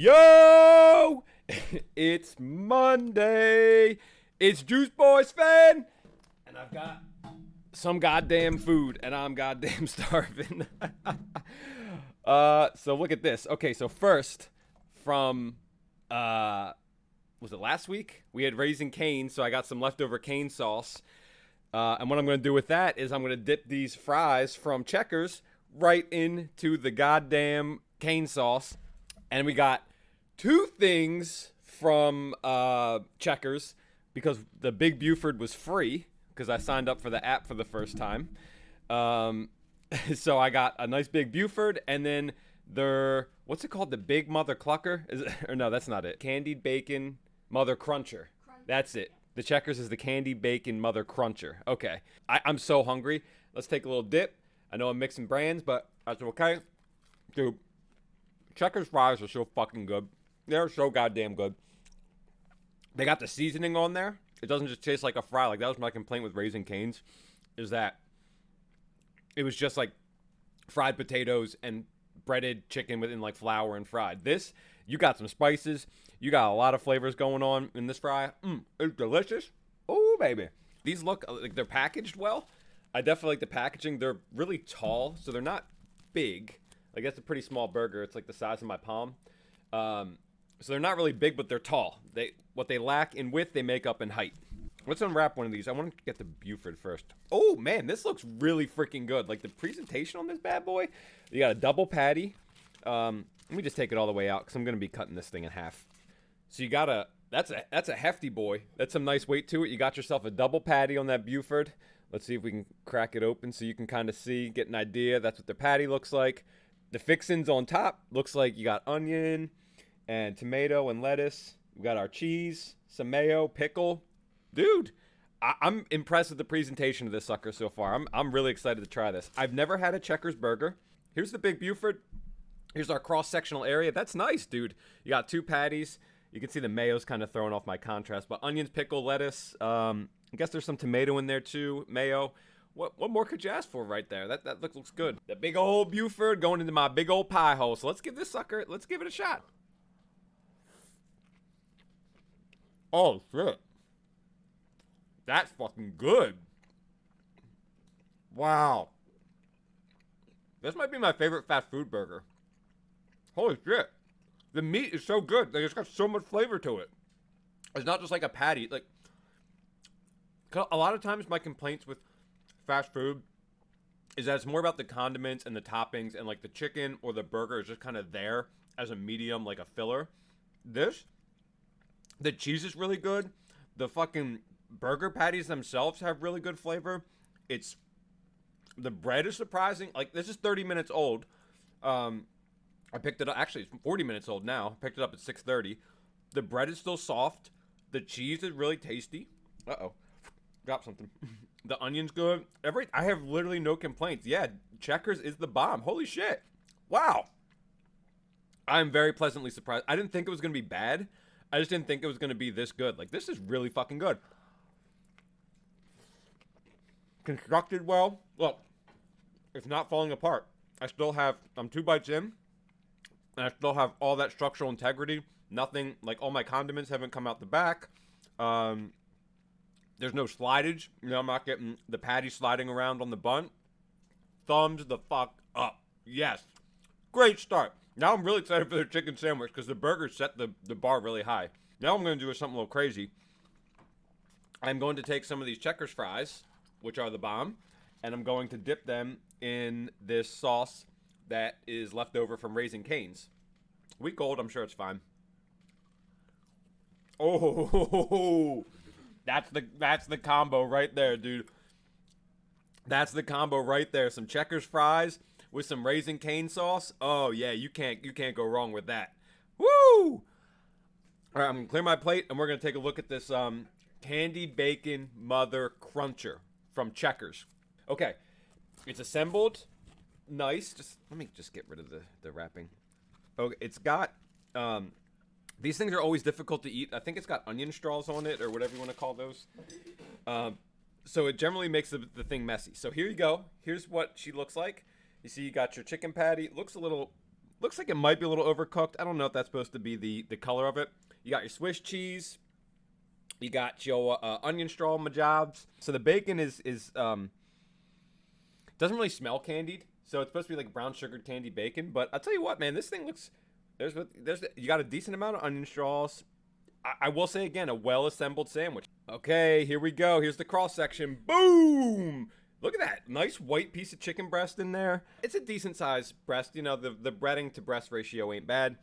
Yo! It's Monday. It's Juice Boy Sven. And I've got some goddamn food, and I'm goddamn starving. So look at this. Okay, so first, from, was it last week? We had Raising Cane's, so I got some leftover cane sauce. And what I'm going to do with that is I'm going to dip these fries from Checkers right into the goddamn cane sauce. And we got two things from Checkers because the Big Buford was free because I signed up for the app for the first time. So I got a nice Big Buford and then their, what's it called? The Big Mother Clucker? Is it, or no, that's not it. Candied Bacon Mother Cruncher. That's it. The Checkers is the Candied Bacon Mother Cruncher. Okay. I'm so hungry. Let's take a little dip. I know I'm mixing brands, but that's okay. Dude, Checkers fries are so fucking good. They're so goddamn good. They got the seasoning on there. It doesn't just taste like a fry. Like, that was my complaint with Raising Cane's, is that it was just like fried potatoes and breaded chicken within like flour and fried. This, you got some spices. You got a lot of flavors going on in this fry. It's delicious. Oh, baby. These look like they're packaged well. I definitely like the packaging. They're really tall, so they're not big. Like, that's a pretty small burger. It's like the size of my palm. So they're not really big, but they're tall. What they lack in width, they make up in height. Let's unwrap one of these. I want to get the Buford first. Oh, man, this looks really freaking good. Like, the presentation on this bad boy. You got a double patty. Let me just take it all the way out because I'm going to be cutting this thing in half. So you got that's a hefty boy. That's some nice weight to it. You got yourself a double patty on that Buford. Let's see if we can crack it open so you can kind of see, get an idea. That's what the patty looks like. The fixins on top looks like you got onion and tomato and lettuce. We got our cheese, some mayo, pickle. Dude, I'm impressed with the presentation of this sucker so far. I'm really excited to try this. I've never had a Checkers burger. Here's the Big Buford. Here's our cross-sectional area. That's nice, dude. You got two patties. You can see the mayo's kind of throwing off my contrast, but onions, pickle, lettuce. I guess there's some tomato in there too, mayo. What more could you ask for right there? That looks good. The big old Buford going into my big old pie hole. So let's give this sucker, let's give it a shot. Oh, shit. That's fucking good. Wow. This might be my favorite fast food burger. Holy shit. The meat is so good. Like, it's got so much flavor to it. It's not just like a patty. Like, a lot of times my complaints with fast food is that it's more about the condiments and the toppings, and like the chicken or the burger is just kind of there as a medium, like a filler. The cheese is really good. The fucking burger patties themselves have really good flavor. The bread is surprising. Like, this is 30 minutes old. I picked it up. Actually, it's 40 minutes old now. Picked it up at 6:30. The bread is still soft. The cheese is really tasty. Uh-oh. Got something. The onion's good. I have literally no complaints. Yeah, Checkers is the bomb. Holy shit. Wow. I'm very pleasantly surprised. I didn't think it was going to be bad. I just didn't think it was going to be this good. Like, this is really fucking good. Constructed well. Look, it's not falling apart. I'm 2 bites in, and I still have all that structural integrity. Nothing, like, all my condiments haven't come out the back. There's no slidage. You know, I'm not getting the patty sliding around on the bun. Thumbs the fuck up. Yes. Great start. Now I'm really excited for the chicken sandwich because the burger set the bar really high. Now I'm going to do something a little crazy. I'm going to take some of these Checkers fries, which are the bomb, and I'm going to dip them in this sauce that is left over from Raising Cane's. Week old, I'm sure it's fine. Oh, that's the combo right there, dude. That's the combo right there. Some Checkers fries with some Raising Cane sauce. Oh yeah, you can't go wrong with that. Woo! All right, I'm gonna clear my plate and we're gonna take a look at this Candied Bacon Mother Cruncher from Checkers. Okay, it's assembled. Nice. Let me get rid of the wrapping. Okay, it's got these things are always difficult to eat. I think it's got onion straws on it or whatever you want to call those. So it generally makes the thing messy. So here you go. Here's what she looks like. You see, you got your chicken patty. It looks a little Looks like it might be a little overcooked. I don't know if that's supposed to be the color of it. You got your Swiss cheese. You got your onion straw majabs. So the bacon is doesn't really smell candied. So it's supposed to be like brown sugar candied bacon. But I'll tell you what, man, this thing looks, you got a decent amount of onion straws. I will say again, a well-assembled sandwich. Okay, here we go. Here's the cross section. Boom! Look at that. Nice white piece of chicken breast in there. It's a decent sized breast. You know, the breading to breast ratio ain't bad.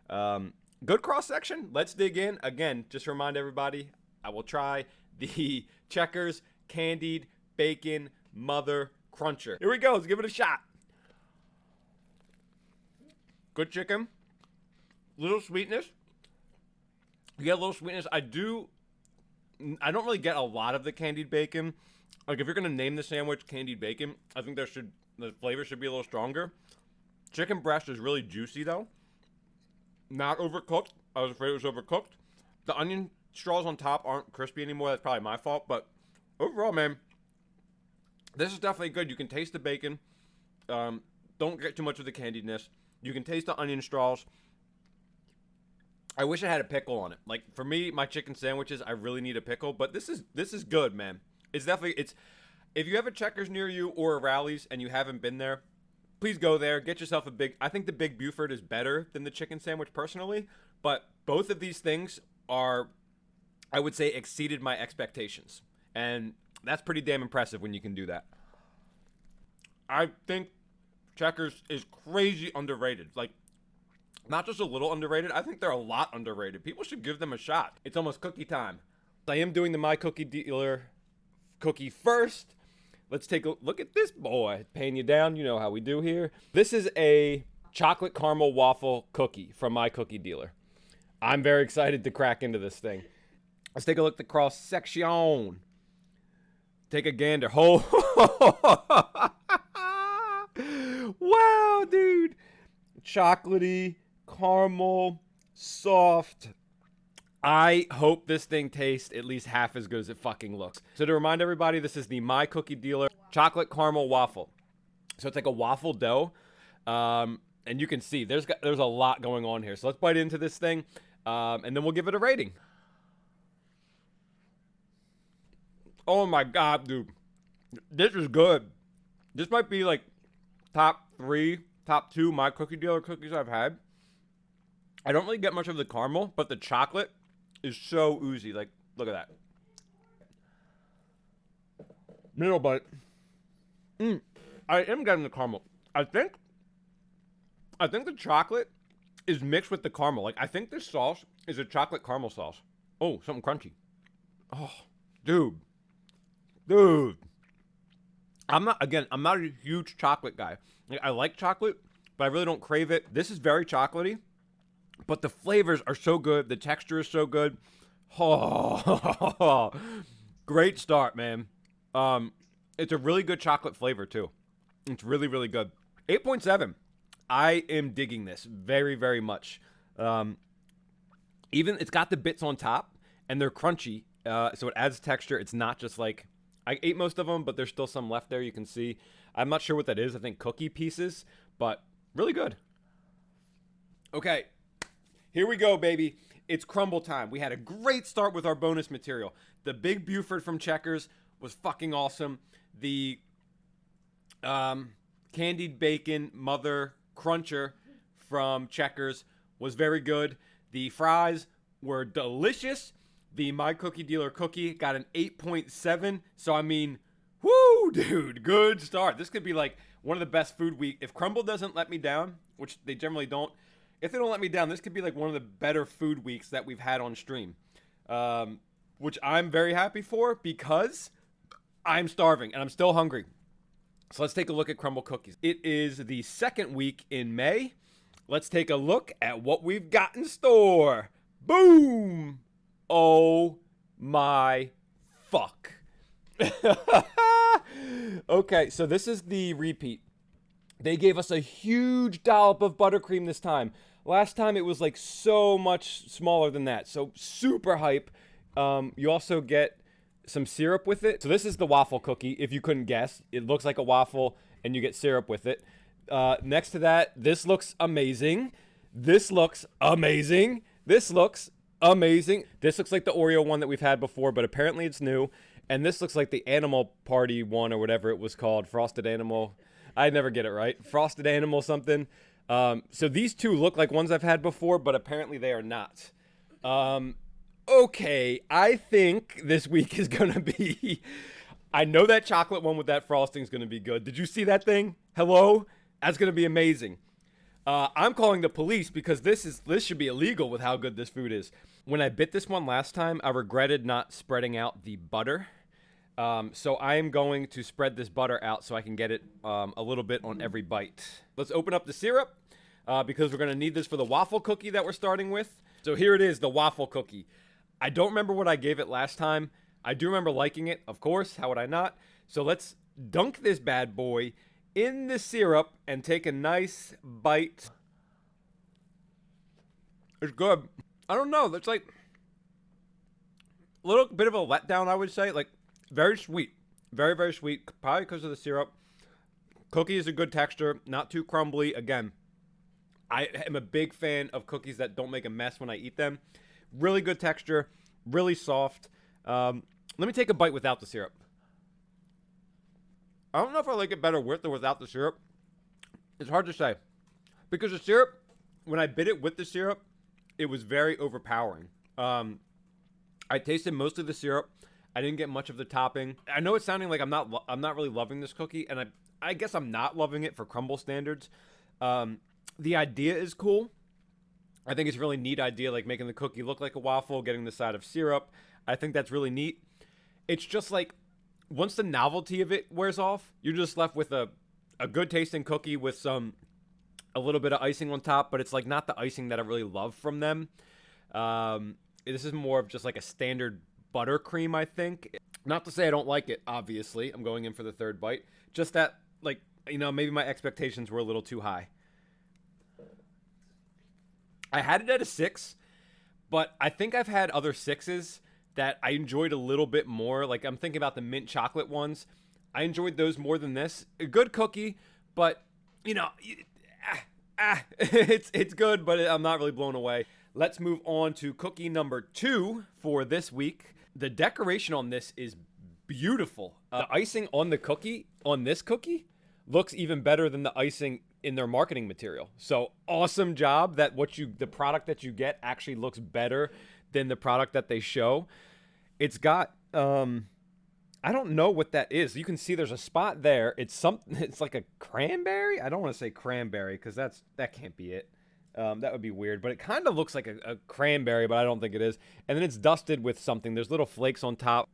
Good cross section. Let's dig in. Again, just to remind everybody, I will try the Checkers Candied Bacon Mother Cruncher. Here we go. Let's give it a shot. Good chicken. Little sweetness. You get a little sweetness. I don't really get a lot of the candied bacon. Like, if you're going to name the sandwich Candied Bacon, I think the flavor should be a little stronger. Chicken breast is really juicy, though. Not overcooked. I was afraid it was overcooked. The onion straws on top aren't crispy anymore. That's probably my fault. But overall, man, this is definitely good. You can taste the bacon. Don't get too much of the candiedness. You can taste the onion straws. I wish I had a pickle on it. Like, for me, my chicken sandwiches, I really need a pickle. But this is good, man. It's definitely, if you have a Checkers near you or a Rally's and you haven't been there, please go there. Get yourself I think the Big Buford is better than the chicken sandwich personally. But both of these things are, I would say, exceeded my expectations. And that's pretty damn impressive when you can do that. I think Checkers is crazy underrated. Like, not just a little underrated. I think they're a lot underrated. People should give them a shot. It's almost cookie time. I am doing the My Cookie Dealer cookie first. Let's take a look at this boy. Paying you down. You know how we do here. This is a chocolate caramel waffle cookie from My Cookie Dealer. I'm very excited to crack into this thing. Let's take a look at the cross section. Take a gander. Oh, wow, dude. Chocolatey, caramel, soft. I hope this thing tastes at least half as good as it fucking looks. So to remind everybody, this is the My Cookie Dealer chocolate caramel waffle. So it's like a waffle dough. And you can see there's a lot going on here. So let's bite into this thing. And then we'll give it a rating. Oh my God, dude. This is good. This might be like top 2 My Cookie Dealer cookies I've had. I don't really get much of the caramel, but the chocolate is so oozy. Like, look at that. Middle bite. I am getting the caramel. I think the chocolate is mixed with the caramel. Like, I think this sauce is a chocolate caramel sauce. Oh, something crunchy. Oh, dude. I'm not a huge chocolate guy. Like, I like chocolate, but I really don't crave it. This is very chocolatey, but the flavors are so good. The texture is so good. Oh, great start, man. It's a really good chocolate flavor, too. It's really, really good. 8.7. I am digging this very, very much. Even it's got the bits on top, and they're crunchy, so it adds texture. It's not just like, I ate most of them, but there's still some left there you can see. I'm not sure what that is. I think cookie pieces, but really good. Okay, here we go, baby. It's Crumbl time. We had a great start with our bonus material. The Big Buford from Checkers was fucking awesome. The Candied Bacon Mother Cruncher from Checkers was very good. The fries were delicious. The My Cookie Dealer cookie got an 8.7. So, I mean, whoo, dude, good start. This could be like one of the best food week. If Crumbl doesn't let me down, which they generally don't, if they don't let me down, this could be like one of the better food weeks that we've had on stream. Which I'm very happy for because I'm starving and I'm still hungry. So let's take a look at Crumbl cookies. It is the second week in May. Let's take a look at what we've got in store. Boom! Oh my fuck. Okay, so this is the repeat. They gave us a huge dollop of buttercream this time. Last time it was like so much smaller than that. So super hype. You also get some syrup with it. So this is the waffle cookie, if you couldn't guess. It looks like a waffle and you get syrup with it. Next to that, this looks amazing. This looks amazing. This looks amazing. This looks like the Oreo one that we've had before, but apparently it's new. And this looks like the Animal Party one or whatever it was called. Frosted Animal. I never get it right. Frosted Animal something. So these two look like ones I've had before, but apparently they are not. Okay, I think this week is going to be... I know that chocolate one with that frosting is going to be good. Did you see that thing? Hello? That's going to be amazing. I'm calling the police because this should be illegal with how good this food is. When I bit this one last time, I regretted not spreading out the butter. So I am going to spread this butter out so I can get it a little bit on every bite. Let's open up the syrup because we're going to need this for the waffle cookie that we're starting with. So here it is, the waffle cookie. I don't remember what I gave it last time. I do remember liking it, of course. How would I not? So let's dunk this bad boy in the syrup and take a nice bite. It's good. I don't know. It's like a little bit of a letdown, I would say. Like, very sweet. Very, very sweet. Probably because of the syrup. Cookie is a good texture. Not too crumbly. Again, I am a big fan of cookies that don't make a mess when I eat them. Really good texture. Really soft. Let me take a bite without the syrup. I don't know if I like it better with or without the syrup. It's hard to say. Because the syrup, when I bit it with the syrup, it was very overpowering. I tasted most of the syrup. I didn't get much of the topping. I know it's sounding like I'm not really loving this cookie, and I guess I'm not loving it for Crumbl standards. The idea is cool. I think it's a really neat idea, like making the cookie look like a waffle, getting the side of syrup. I think that's really neat. It's just like, once the novelty of it wears off, you're just left with a good tasting cookie with a little bit of icing on top, but it's like not the icing that I really love from them. This is more of just like a standard buttercream, I think. Not to say I don't like it, obviously. I'm going in for the third bite. Just that, like, maybe my expectations were a little too high. I had it at a 6, but I think I've had other 6s that I enjoyed a little bit more. Like, I'm thinking about the mint chocolate ones. I enjoyed those more than this. A good cookie, but, it's good, but I'm not really blown away. Let's move on to cookie number 2 for this week. The decoration on this is beautiful. The icing on the cookie, on this cookie, looks even better than the icing in their marketing material. So awesome job that the product that you get actually looks better than the product that they show. It's got, I don't know what that is. You can see there's a spot there. It's like a cranberry. I don't want to say cranberry because that can't be it. That would be weird, but it kind of looks like a cranberry, but I don't think it is. And then it's dusted with something. There's little flakes on top.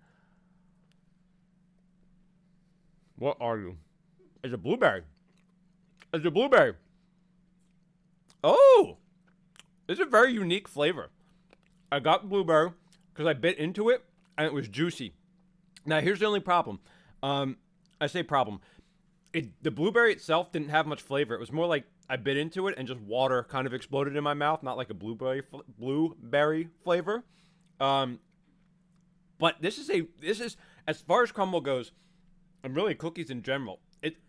What are you? It's a blueberry. It's a blueberry. Oh! It's a very unique flavor. I got blueberry because I bit into it, and it was juicy. Now, here's the only problem. I say problem. The blueberry itself didn't have much flavor. It was more like I bit into it and just water kind of exploded in my mouth, not like a blueberry flavor. But this is as far as Crumbl goes, and really cookies in general.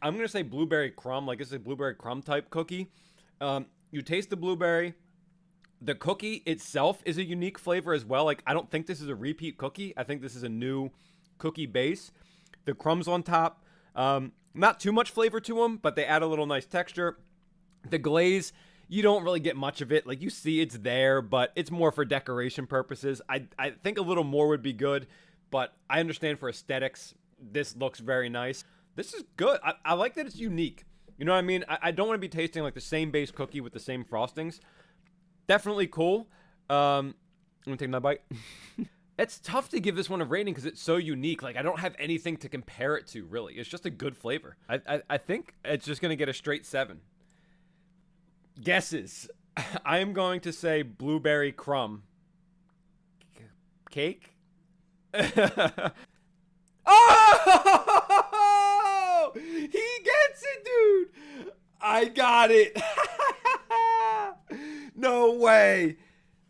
I'm gonna say blueberry crumb, like it's a blueberry crumb type cookie. You taste the blueberry. The cookie itself is a unique flavor as well. Like, I don't think this is a repeat cookie. I think this is a new cookie base. The crumbs on top, not too much flavor to them, but they add a little nice texture. The glaze, you don't really get much of it. Like, you see it's there, but it's more for decoration purposes. I think a little more would be good, but I understand for aesthetics, this looks very nice. This is good. I like that it's unique. You know what I mean? I don't want to be tasting like the same base cookie with the same frostings. Definitely cool. I'm going to take another bite. It's tough to give this one a rating because it's so unique. Like, I don't have anything to compare it to, really. It's just a good flavor. I think it's just going to get a straight 7. Guesses. I am going to say blueberry crumb. Cake? Oh! He gets it, dude! I got it! No way!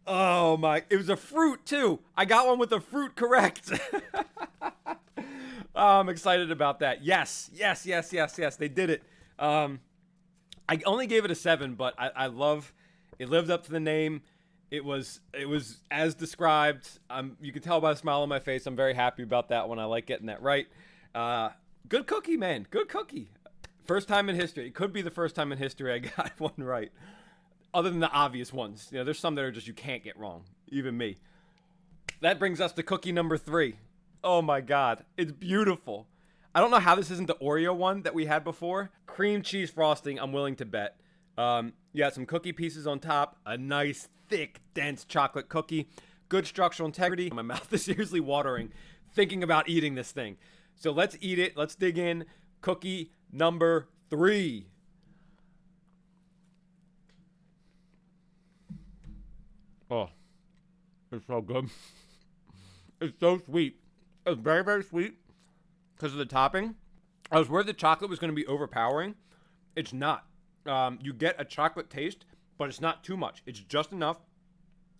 Oh my, it was a fruit too. I got one with the fruit correct. Oh, I'm excited about that. Yes, they did it. I only gave it a 7, but I love it. Lived up to the name. It was as described. You can tell by the smile on my face. I'm very happy about that one. I like getting that right. Good cookie, man. Good cookie. First time in history. It could be the first time in history I got one right. Other than the obvious ones. You know, there's some that are just you can't get wrong. Even me. That brings us to cookie number 3. Oh my god. It's beautiful. I don't know how this isn't the Oreo one that we had before. Cream cheese frosting, I'm willing to bet. You got some cookie pieces on top. A nice, thick, dense chocolate cookie. Good structural integrity. My mouth is seriously watering thinking about eating this thing. So let's eat it. Let's dig in. Cookie number 3. Oh, it's so good. It's so sweet. It's very, very sweet because of the topping. I was worried the chocolate was going to be overpowering. It's not. You get a chocolate taste, but it's not too much. It's just enough.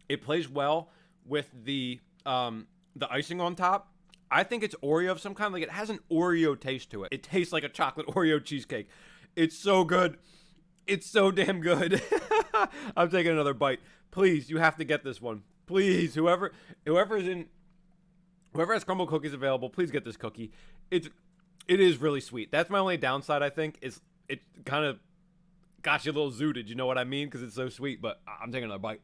It plays well with the icing on top. I think it's Oreo of some kind. Like, it has an Oreo taste to it. It tastes like a chocolate Oreo cheesecake. It's so good. It's so damn good. I'm taking another bite. Please, you have to get this one. Please, whoever has Crumbl cookies available, please get this cookie. It is really sweet. That's my only downside, I think, is it kind of got you a little zooted. You know what I mean? Because it's so sweet, but I'm taking another bite.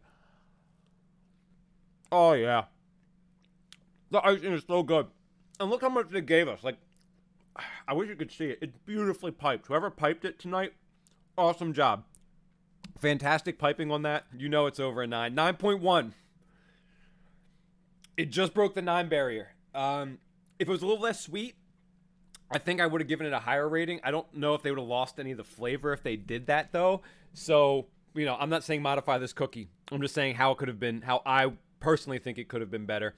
Oh, yeah. The icing is so good. And look how much they gave us. Like, I wish you could see it. It's beautifully piped. Whoever piped it tonight, awesome job. Fantastic piping on that. You know it's over a 9. 9.1. It just broke the 9 barrier. If it was a little less sweet, I think I would have given it a higher rating. I don't know if they would have lost any of the flavor if they did that, though. So, you know, I'm not saying modify this cookie. I'm just saying how it could have been, how I personally think it could have been better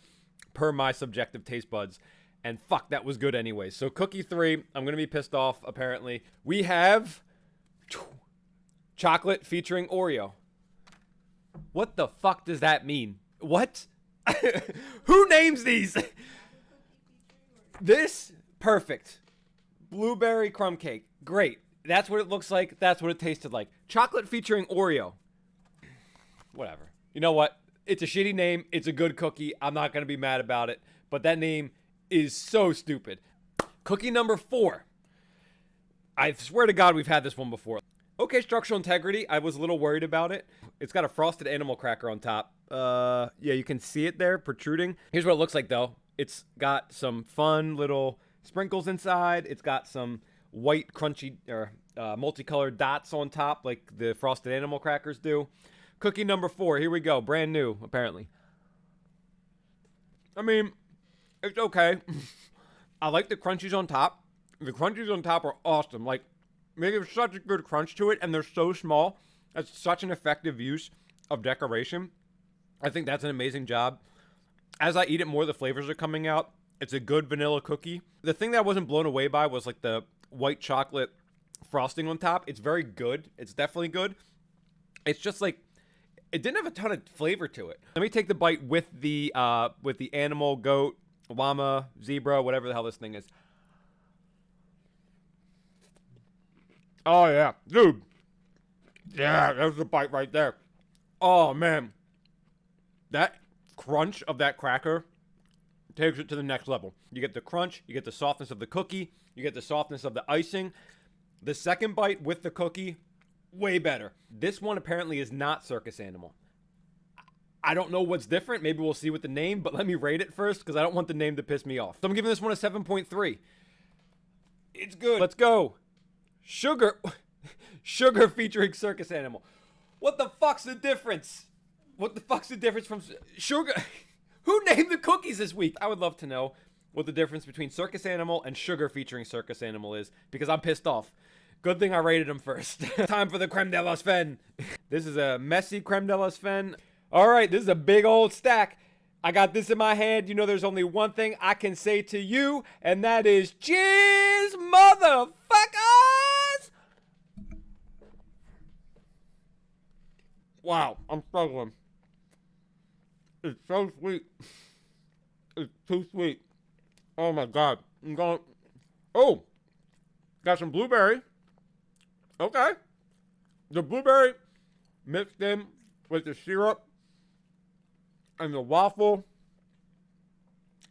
per my subjective taste buds. And fuck, that was good anyway. So cookie 3, I'm going to be pissed off, apparently. We have chocolate featuring Oreo. What the fuck does that mean? What? Who names these? This, perfect. Blueberry crumb cake. Great. That's what it looks like. That's what it tasted like. Chocolate featuring Oreo. Whatever. You know what? It's a shitty name. It's a good cookie. I'm not going to be mad about it. But that name is so stupid. Cookie number 4. I swear to God we've had this one before. Okay, structural integrity. I was a little worried about it. It's got a frosted animal cracker on top. Yeah, you can see it there protruding. Here's what it looks like, though. It's got some fun little sprinkles inside. It's got some white, crunchy, or multicolored dots on top, like the frosted animal crackers do. Cookie number 4. Here we go. Brand new, apparently. I mean, it's okay. I like the crunchies on top. The crunchies on top are awesome. Like, they give such a good crunch to it, and they're so small. That's such an effective use of decoration. I think that's an amazing job. As I eat it more, the flavors are coming out. It's a good vanilla cookie. The thing that I wasn't blown away by was like the white chocolate frosting on top. It's very good. It's definitely good. It's just like, it didn't have a ton of flavor to it. Let me take the bite with the animal, goat, llama, zebra, whatever the hell this thing is. Oh, yeah. Dude. Yeah, there's the bite right there. Oh, man. That crunch of that cracker takes it to the next level. You get the crunch. You get the softness of the cookie. You get the softness of the icing. The second bite with the cookie, way better. This one apparently is not Circus Animal. I don't know what's different. Maybe we'll see with the name, but let me rate it first because I don't want the name to piss me off. So I'm giving this one a 7.3. It's good. Let's go. Sugar featuring Circus Animal. What the fuck's the difference? What the fuck's the difference from sugar? Who named the cookies this week? I would love to know what the difference between Circus Animal and sugar featuring Circus Animal is, because I'm pissed off. Good thing I rated them first. Time for the Creme De la Sven. This is a messy Creme De la Sven. All right, this is a big old stack. I got this in my hand. You know there's only one thing I can say to you, and that is cheers, motherfuckers! Wow, I'm struggling. It's so sweet. It's too sweet. Oh my God. I'm going. Oh, got some blueberry. Okay. The blueberry mixed in with the syrup and the waffle.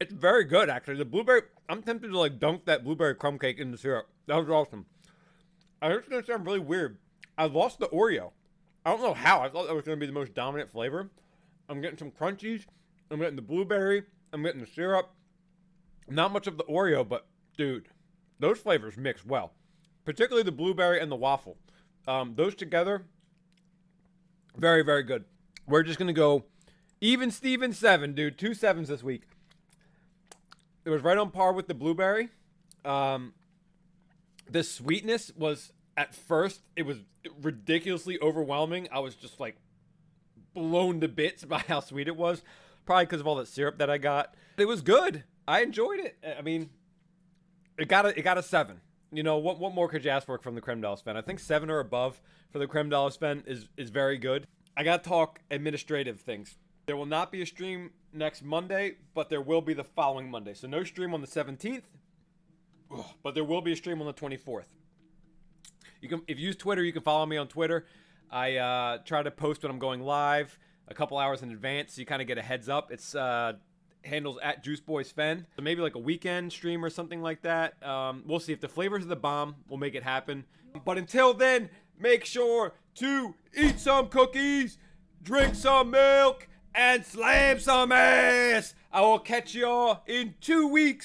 It's very good, actually. The blueberry, I'm tempted to like dunk that blueberry crumb cake in the syrup. That was awesome. I know it's going to sound really weird. I lost the Oreo. I don't know how. I thought that was going to be the most dominant flavor. I'm getting some crunchies. I'm getting the blueberry. I'm getting the syrup. Not much of the Oreo, but dude, those flavors mix well. Particularly the blueberry and the waffle. Those together, very, very good. We're just going to go even Steven 7, dude. 2 7s this week. It was right on par with the blueberry. The sweetness was, at first, it was ridiculously overwhelming. I was just like blown to bits by how sweet it was. Probably because of all that syrup that I got. It was good. I enjoyed it. I mean, it got a 7. You know, what more could you ask for from the Creme De la Sven? I think 7 or above for the Creme De la Sven is very good. I got to talk administrative things. There will not be a stream next Monday, but there will be the following Monday. So no stream on the 17th, but there will be a stream on the 24th. If you use Twitter, you can follow me on Twitter. I try to post when I'm going live a couple hours in advance, so you kind of get a heads up. It's handles at JuiceBoySven. So maybe like a weekend stream or something like that. We'll see. If the flavors are the bomb, we'll make it happen. But until then, make sure to eat some cookies, drink some milk, and slam some ass. I will catch y'all in 2 weeks.